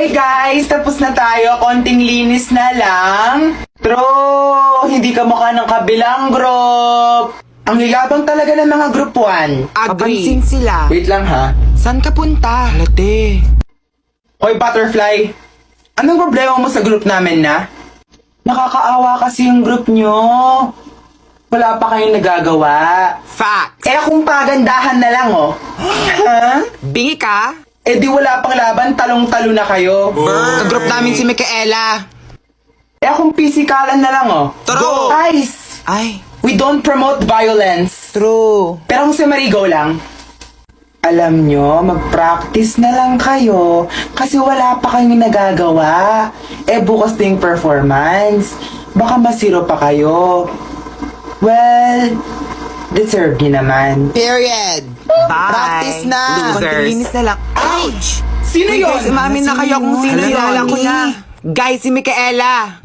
Okay guys, tapos na tayo. Konting linis na lang. True, hindi ka mukha ng kabilang group. Ang yabang talaga ng mga group 1. Kapansin sila. Wait lang ha. Saan ka punta? Late. Hoy Butterfly, anong problema mo sa group namin na? Nakakaawa kasi yung group nyo. Wala pa kayong nagagawa. Facts. Eh kung pagandahan na lang oh. Ha? Bingi ka? Eh di wala pang laban, talong-talo na kayo. Ka-group namin si Micaela. Eh kung pisikalan na lang oh. True. Guys, Ay, we don't promote violence. true. Pero kung si Marigo lang, alam nyo, mag-practice na lang kayo kasi wala pa kayong nagagawa. Eh bukas na yung performance. Baka masiro pa kayo. Well, deserve nyo naman. Period. Bye. Practice na. Losers. Linis na lang. Ouch! Sino Hey yun? guys, umamin na kayo kung sino Alala yun. ko na. Guys, si Micaela.